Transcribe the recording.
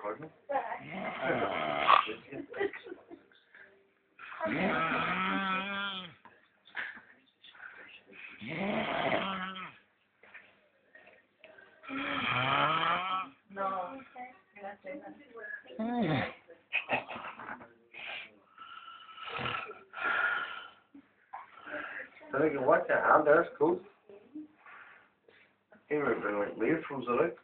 recording. No. So you can watch that hand there, it's cool. He would have been like weird from the look.